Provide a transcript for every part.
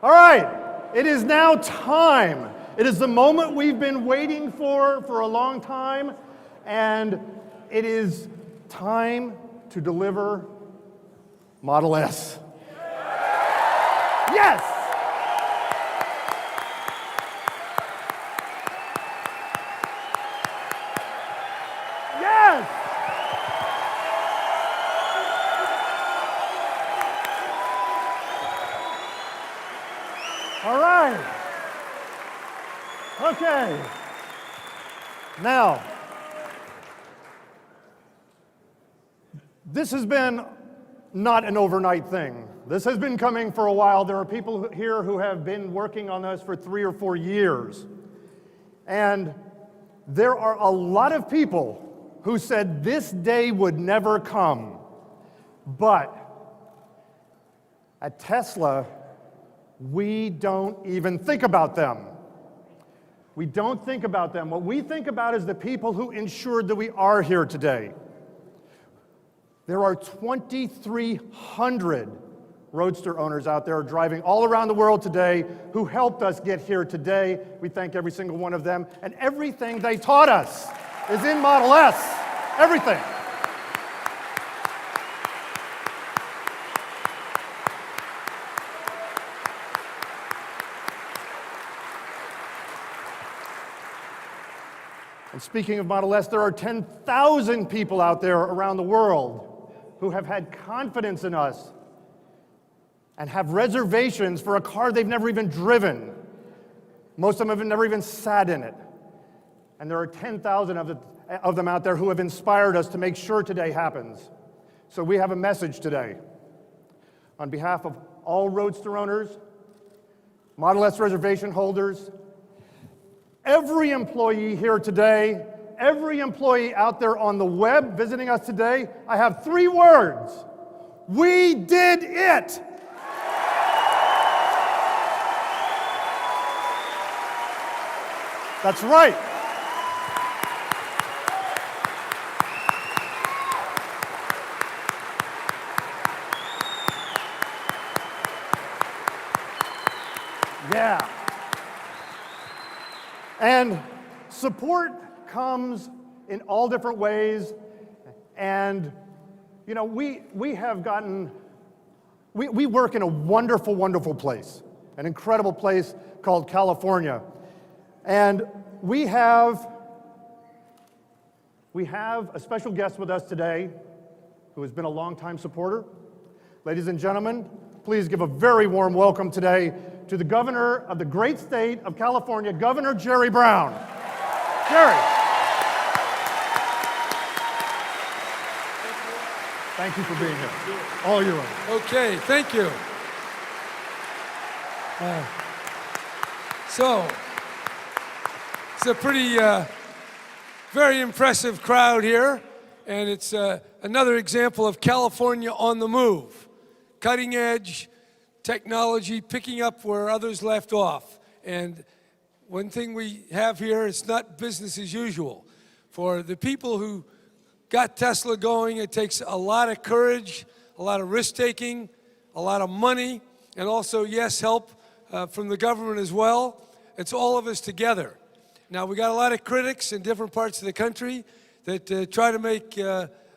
All right, it is now time. It is the moment we've been waiting for a long time, and it is time to deliver Model S. Yes! Yes! All right. Okay. Now, this has been not an overnight thing. This has been coming for a while. There are people here who have been working on this for 3 or 4 years. And there are a lot of people who said this day would never come. But at Tesla, we don't even think about them. We don't think about them. What we think about is the people who ensured that we are here today. There are 2,300 Roadster owners out there driving all around the world today who helped us get here today. We thank every single one of them. And everything they taught us is in Model S. Everything. And speaking of Model S, there are 10,000 people out there around the world who have had confidence in us and have reservations for a car they've never even driven. Most of them have never even sat in it. And there are 10,000 of them out there who have inspired us to make sure today happens. So we have a message today. On behalf of all Roadster owners, Model S reservation holders, every employee here today, every employee out there on the web visiting us today, I have 3 words. We did it! That's right. Yeah. And support comes in all different ways. And, you know, we work in a wonderful, wonderful place, an incredible place called California. And we have a special guest with us today who has been a longtime supporter. Ladies and gentlemen, please give a very warm welcome today to the governor of the great state of California, Governor Jerry Brown. Jerry. Thank you for being here. All yours. Okay, thank you. So, it's a pretty, very impressive crowd here, and it's another example of California on the move. Cutting edge technology, picking up where others left off. And one thing we have here, it's not business as usual. For the people who got Tesla going, it takes a lot of courage, a lot of risk-taking, a lot of money, and also, yes, help from the government as well. It's all of us together. Now, we got a lot of critics in different parts of the country that try to make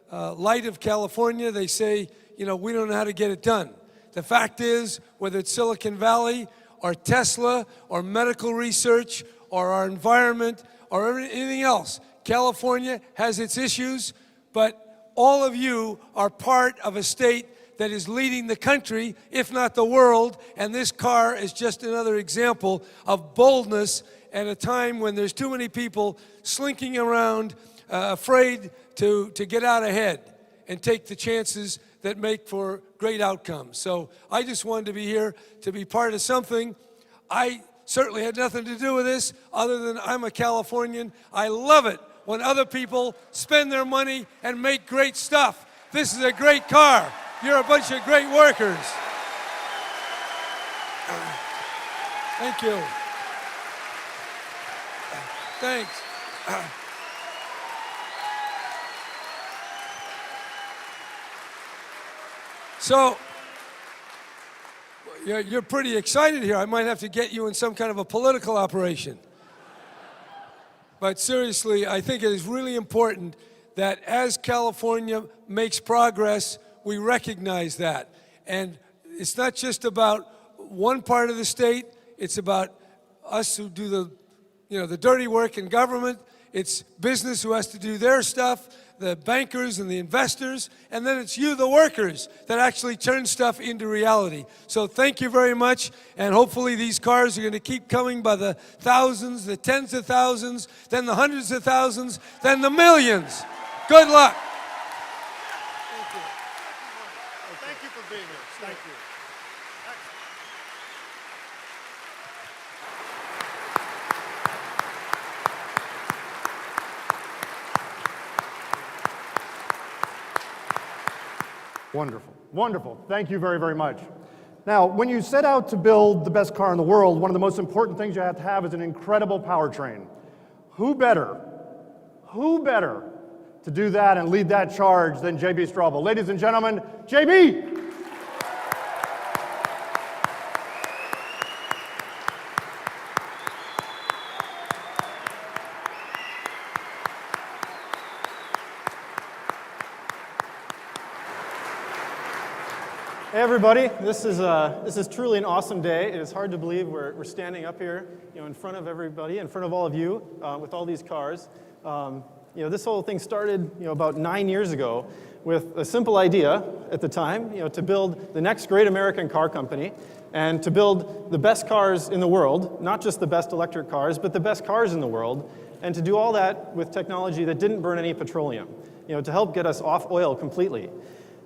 light of California. They say, you know, we don't know how to get it done. The fact is, whether it's Silicon Valley or Tesla or medical research or our environment or anything else, California has its issues, but all of you are part of a state that is leading the country, if not the world, and this car is just another example of boldness at a time when there's too many people slinking around, afraid to get out ahead and take the chances that make for great outcomes. So I just wanted to be here to be part of something. I certainly had nothing to do with this other than I'm a Californian. I love it when other people spend their money and make great stuff. This is a great car. You're a bunch of great workers. Thank you. Thanks. So, You're pretty excited here. I might have to get you in some kind of a political operation. But seriously, I think it is really important that as California makes progress, we recognize that. And it's not just about one part of the state, it's about us who do the dirty work in government, it's business who has to do their stuff, the bankers and the investors, and then it's you, the workers, that actually turn stuff into reality. So thank you very much, and hopefully these cars are going to keep coming by the thousands, the tens of thousands, then the hundreds of thousands, then the millions. Good luck. Thank you for being here. Thank you. Wonderful, wonderful. Thank you very, very much. Now, when you set out to build the best car in the world, one of the most important things you have to have is an incredible powertrain. Who better to do that and lead that charge than JB Straubel? Ladies and gentlemen, JB! Hey everybody, this is truly an awesome day. It is hard to believe we're standing up here, in front of everybody, in front of all of you, with all these cars. This whole thing started, about 9 years ago with a simple idea at the time, to build the next great American car company and to build the best cars in the world, not just the best electric cars, but the best cars in the world, and to do all that with technology that didn't burn any petroleum, to help get us off oil completely.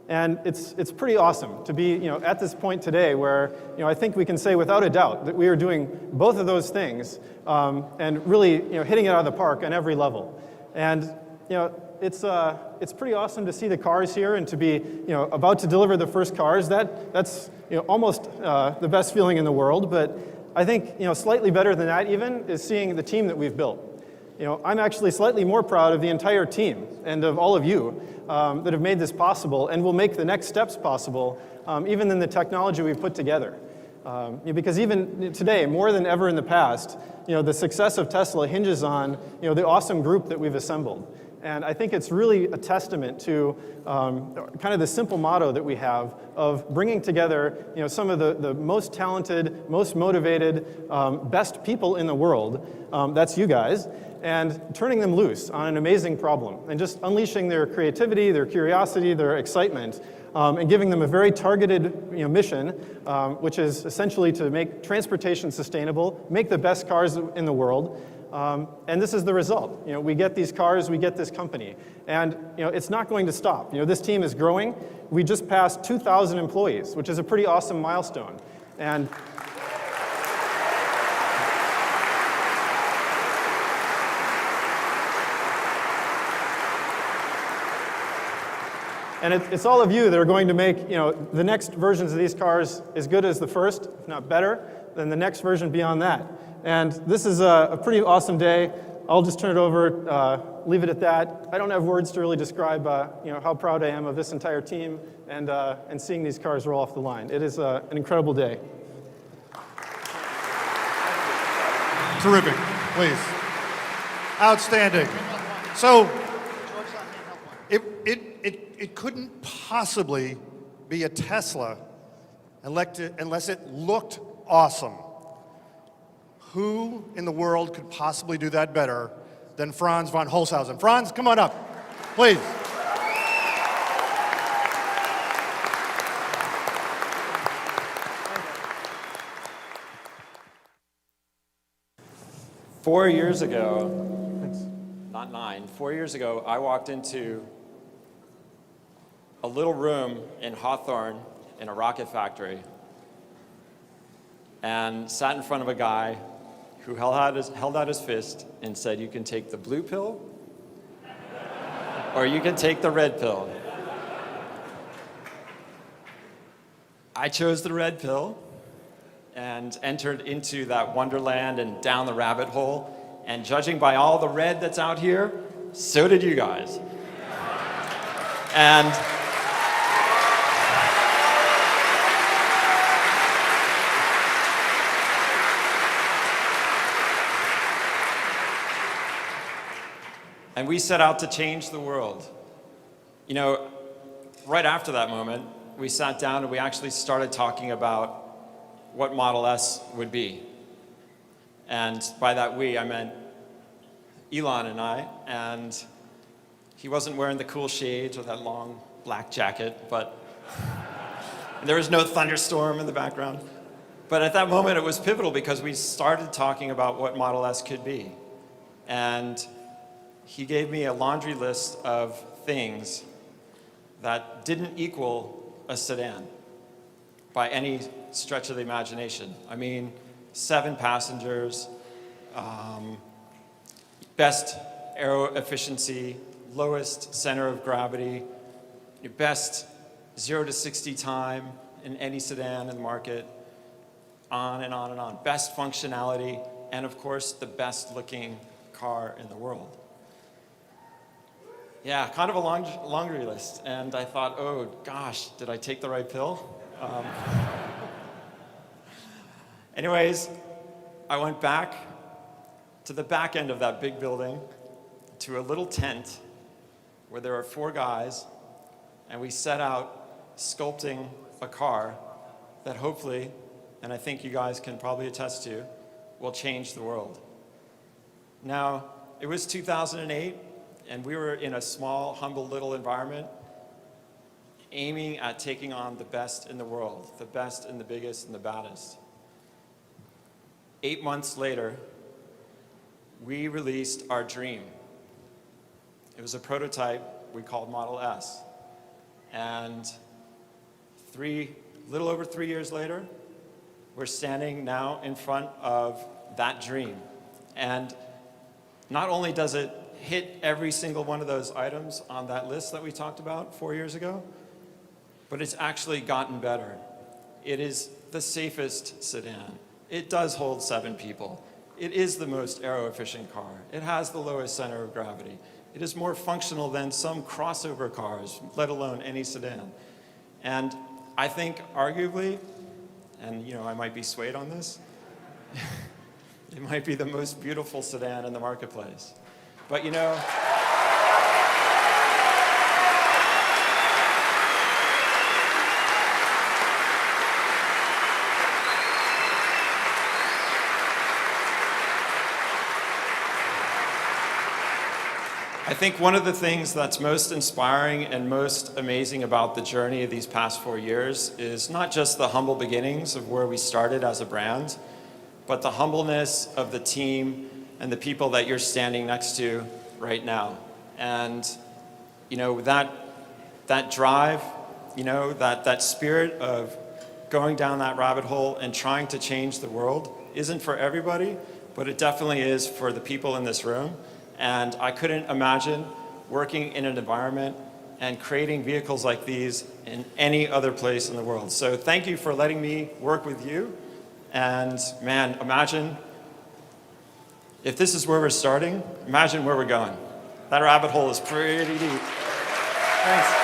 And it's pretty awesome to be at this point today where I think we can say without a doubt that we are doing both of those things and really hitting it out of the park on every level. And it's pretty awesome to see the cars here and to be about to deliver the first cars. That's almost the best feeling in the world. But I think slightly better than that even is seeing the team that we've built. I'm actually slightly more proud of the entire team and of all of you that have made this possible and will make the next steps possible, even than the technology we've put together. Because even today, more than ever in the past, the success of Tesla hinges on the awesome group that we've assembled. And I think it's really a testament to kind of the simple motto that we have of bringing together some of the most talented, most motivated, best people in the world, that's you guys, and turning them loose on an amazing problem and just unleashing their creativity, their curiosity, their excitement, and giving them a very targeted mission, which is essentially to make transportation sustainable, make the best cars in the world. And this is the result. We get these cars, we get this company. And it's not going to stop. This team is growing. We just passed 2,000 employees, which is a pretty awesome milestone. And it's all of you that are going to make the next versions of these cars as good as the first, if not better, than the next version beyond that. And this is a pretty awesome day. I'll just turn it over, leave it at that. I don't have words to really describe how proud I am of this entire team and seeing these cars roll off the line. It is an incredible day. Terrific, please. Outstanding. So, it couldn't possibly be a Tesla unless it looked awesome. Who in the world could possibly do that better than Franz von Holzhausena? Franz, come on up, please. Four years ago, not 9, 4 years ago, I walked into a little room in Hawthorne in a rocket factory and sat in front of a guy who held out his fist and said, "You can take the blue pill or you can take the red pill." I chose the red pill and entered into that wonderland and down the rabbit hole. And judging by all the red that's out here, so did you guys. And we set out to change the world. You know, right after that moment, we sat down and we actually started talking about what Model S would be. And by that we, I meant Elon and I, and he wasn't wearing the cool shades or that long black jacket, but there was no thunderstorm in the background. But at that moment, it was pivotal because we started talking about what Model S could be. And he gave me a laundry list of things that didn't equal a sedan by any stretch of the imagination. I mean, 7 passengers, best aero efficiency, lowest center of gravity, your best 0 to 60 time in any sedan in the market, on and on and on. Best functionality, and of course, the best looking car in the world. Yeah, kind of a laundry list. And I thought, oh gosh, did I take the right pill? Anyways, I went back to the back end of that big building to a little tent where there are 4 guys, and we set out sculpting a car that hopefully, and I think you guys can probably attest to, will change the world. Now, it was 2008, and we were in a small, humble little environment aiming at taking on the best in the world, the best and the biggest and the baddest. 8 months later, we released our dream. It was a prototype we called Model S. And little over 3 years later, we're standing now in front of that dream. And not only does it hit every single one of those items on that list that we talked about 4 years ago, but it's actually gotten better. It is the safest sedan. It does hold 7 people. It is the most aero-efficient car. It has the lowest center of gravity. It is more functional than some crossover cars, let alone any sedan. And I think arguably, and I might be swayed on this, it might be the most beautiful sedan in the marketplace. But I think one of the things that's most inspiring and most amazing about the journey of these past 4 years is not just the humble beginnings of where we started as a brand, but the humbleness of the team and the people that you're standing next to right now. And that drive, that spirit of going down that rabbit hole and trying to change the world isn't for everybody, but it definitely is for the people in this room. And I couldn't imagine working in an environment and creating vehicles like these in any other place in the world. So thank you for letting me work with you. And man, imagine if this is where we're starting, imagine where we're going. That rabbit hole is pretty deep. Thanks.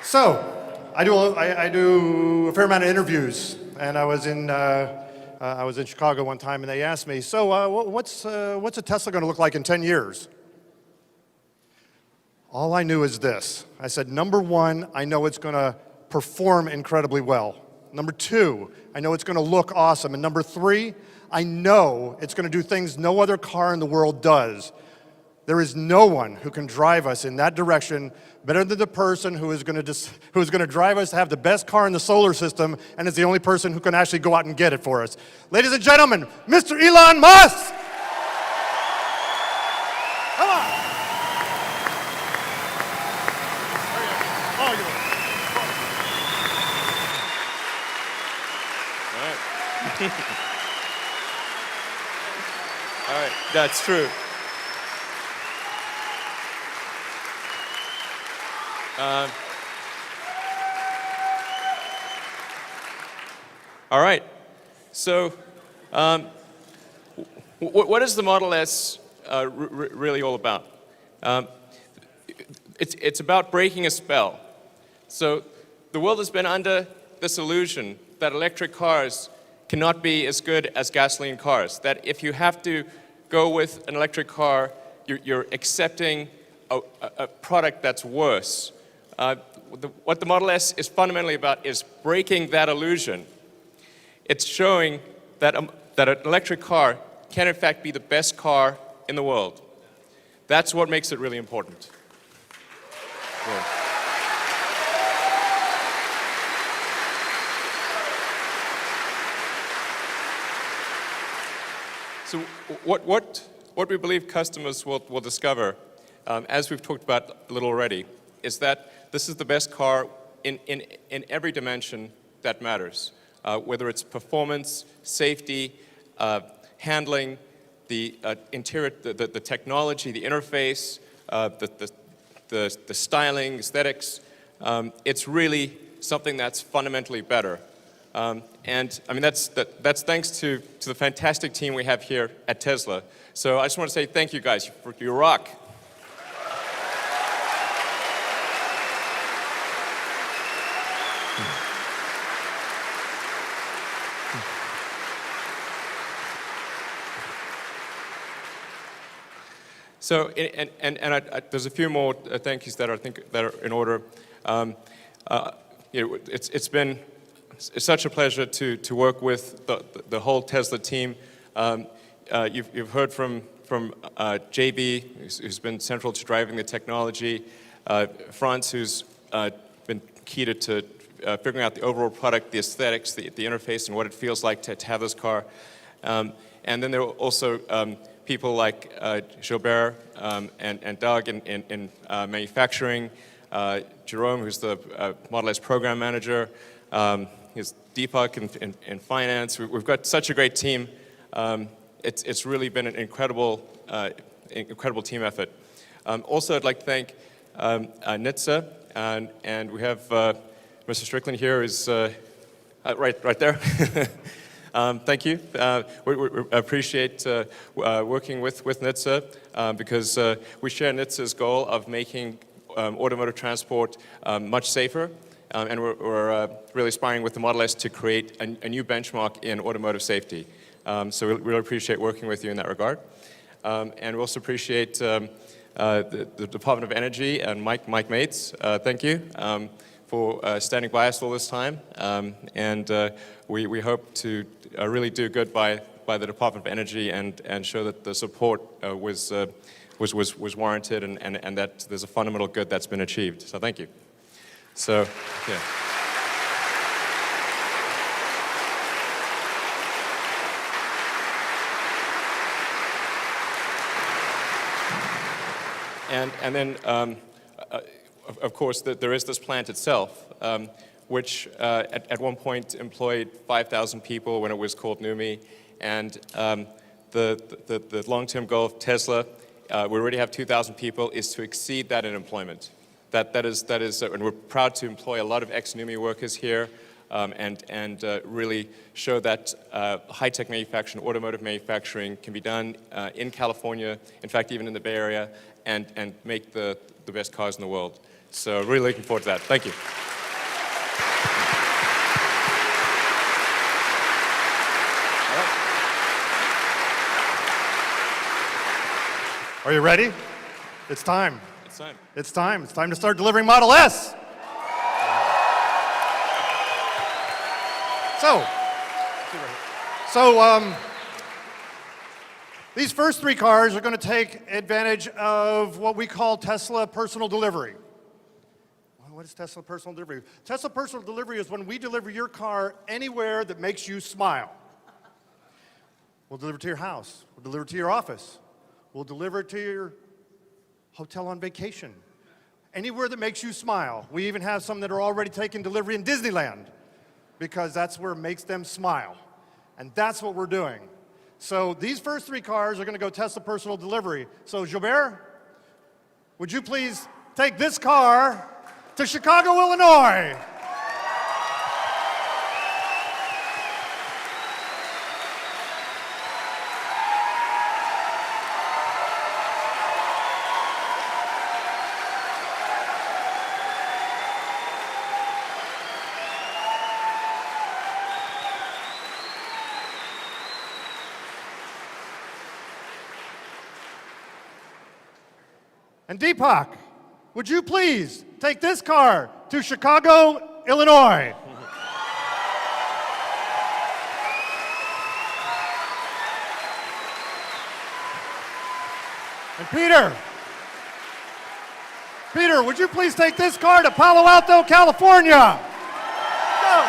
So, I do a fair amount of interviews, and I was in Chicago one time, and they asked me, so what's a Tesla going to look like in 10 years? All I knew is this. I said, number 1, I know it's going to perform incredibly well. Number 2, I know it's going to look awesome. And number 3, I know it's going to do things no other car in the world does. There is no one who can drive us in that direction better than the person who is going to drive us to have the best car in the solar system, and is the only person who can actually go out and get it for us. Ladies and gentlemen, Mr. Elon Musk! Come on! All right, that's true. All right. So, what is the Model S really all about? it's about breaking a spell. So the world has been under this illusion that electric cars cannot be as good as gasoline cars, that if you have to go with an electric car, you're accepting a product that's worse. What the Model S is fundamentally about is breaking that illusion. It's showing that an electric car can in fact be the best car in the world. That's what makes it really important. Yeah. So what we believe customers will discover, as we've talked about a little already, is that this is the best car in every dimension that matters, whether it's performance, safety, handling, the interior, the technology, the interface, the styling, aesthetics. It's really something that's fundamentally better. And I mean, that's thanks to the fantastic team we have here at Tesla. So I just want to say thank you guys. You rock. So, there's a few more thank yous that are in order. It's been such a pleasure to work with the whole Tesla team. You've heard from JB, who's been central to driving the technology. Franz, who's been key to figuring out the overall product, the aesthetics, the interface, and what it feels like to have this car. And then there are also people like Gilbert and Doug in manufacturing, Jerome, who's the Model S program manager, is Deepak in finance. We've got such a great team. It's really been an incredible team effort. Also, I'd like to thank NHTSA, and we have Mr. Strickland here, who's right there. Thank you. We appreciate working with NHTSA because we share NHTSA's goal of making automotive transport much safer. And we're really aspiring with the Model S to create a new benchmark in automotive safety. So we really appreciate working with you in that regard. And we also appreciate the Department of Energy and Mike Mates. Thank you for standing by us all this time. And we hope to really do good by the Department of Energy and show that the support was warranted and that there's a fundamental good that's been achieved. So thank you. So, yeah. And then, of course, there is this plant itself, which at one point employed 5,000 people when it was called NUMMI. And the long-term goal of Tesla, we already have 2,000 people, is to exceed that in employment. That is, and we're proud to employ a lot of ex-NUMMI workers here, and really show that high-tech manufacturing, automotive manufacturing can be done in California, in fact, even in the Bay Area, and make the best cars in the world. So really looking forward to that. Thank you. Are you ready? It's time. It's time. It's time. It's time to start delivering Model S. So these first three cars are going to take advantage of what we call Tesla personal delivery. What is Tesla personal delivery? Tesla personal delivery is when we deliver your car anywhere that makes you smile. We'll deliver it to your house. We'll deliver it to your office. We'll deliver it to your hotel on vacation. Anywhere that makes you smile. We even have some that are already taking delivery in Disneyland because that's where it makes them smile. And that's what we're doing. So these first three cars are going to go Tesla personal delivery. So Gilbert, would you please take this car to Chicago, Illinois? And Deepak, would you please take this car to Chicago, Illinois? And Peter, would you please take this car to Palo Alto, California? Go.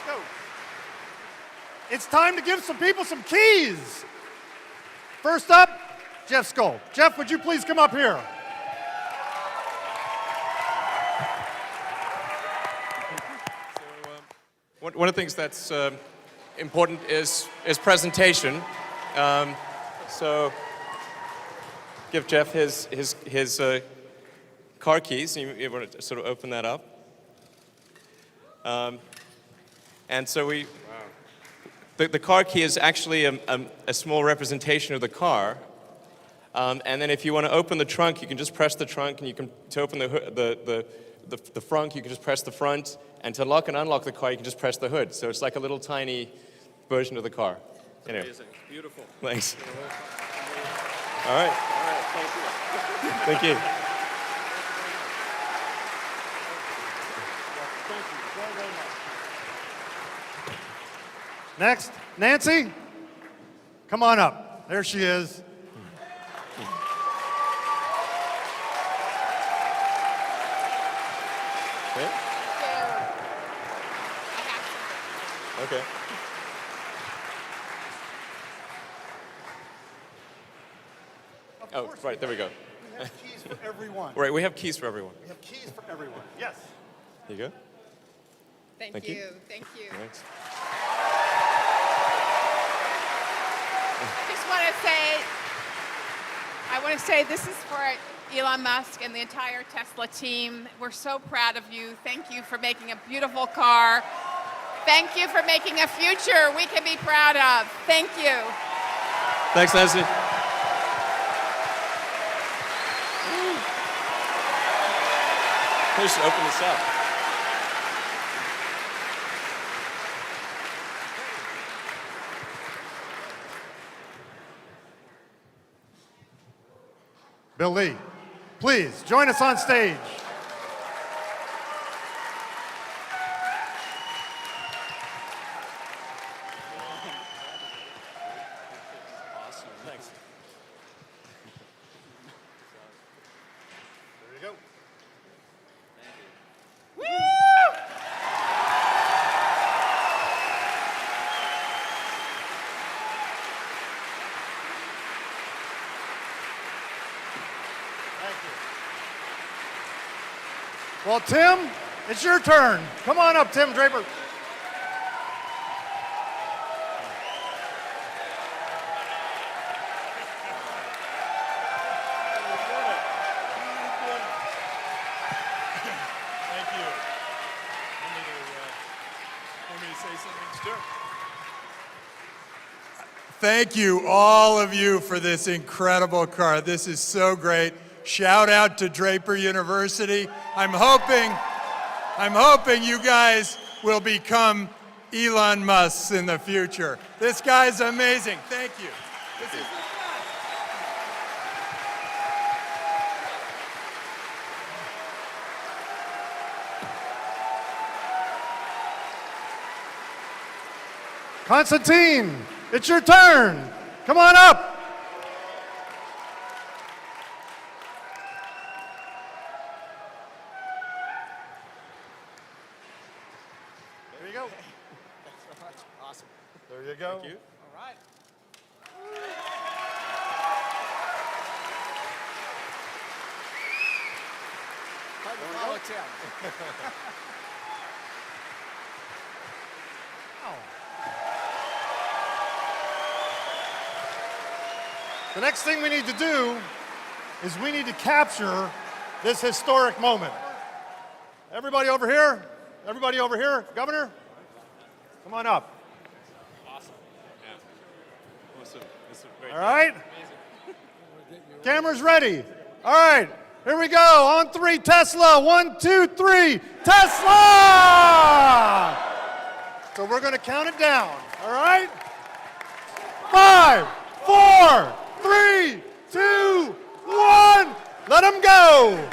Go. It's time to give some people some keys. First up, Jeff Skoll. Jeff, would you please come up here? One of the things that's important is presentation. So give Jeff his car keys. You want to sort of open that up. And so the car key is actually a small representation of the car. And then if you want to open the trunk, you can just press the trunk, and you can, to open the front, you can just press the front, and to lock and unlock the car, you can just press the hood. So it's like a little tiny version of the car. Anyway. Amazing. Beautiful. Thanks. All right. Thank you. Next, Nancy, come on up. There she is. Okay. Oh, right, there we go. We have keys for everyone. Right, we have keys for everyone. We have keys for everyone. Yes. Here you go. Thank you. Thank you. Thanks. Just I want to say this is for Elon Musk and the entire Tesla team. We're so proud of you. Thank you for making a beautiful car. Thank you for making a future we can be proud of. Thank you. Thanks, Nancy. We should open this up. Bill Lee, please join us on stage. Awesome. Thanks. There you go. Well, Tim, it's your turn. Come on up, Tim Draper. Thank you. Want me to say something? Sure. Thank you, all of you, for this incredible car. This is so great. Shout out to Draper University. I'm hoping you guys will become Elon Musks in the future. This guy's amazing. Thank you. This is Constantine, it's your turn. Come on up. There you go. Thanks so much. Awesome. There you go. Thank you. All right. Hard to follow Tim. The next thing we need to do is we need to capture this historic moment. Everybody over here? Everybody over here? Governor? Come on up. Awesome. Yeah. Awesome. This is very All right? Camera's ready. All right, here we go. On three, Tesla. 1, 2, 3. Tesla! So we're going to count it down, all right? 5, 4, 3, 2, 1. Let them go.